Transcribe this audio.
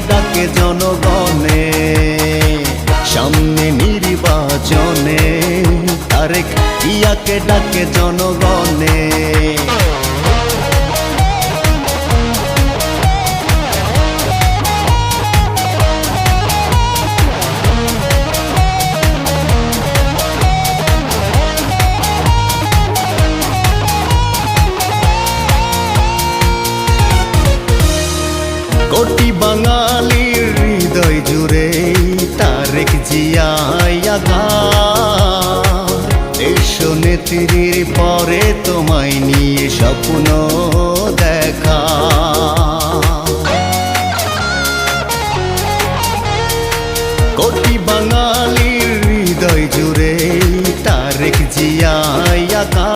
ডাকে জনগণে, সামনে নির্বাচনে তারেক জিয়াকে ডাকে জনগণে। কোটি বাঙালির হৃদয় জুড়ে তারেক জিয়াই আঘাত। দেশ নেত্রীর পরে তোমায় নিয়ে স্বপ্ন দেখা। কোটি বাঙালির হৃদয় জুড়ে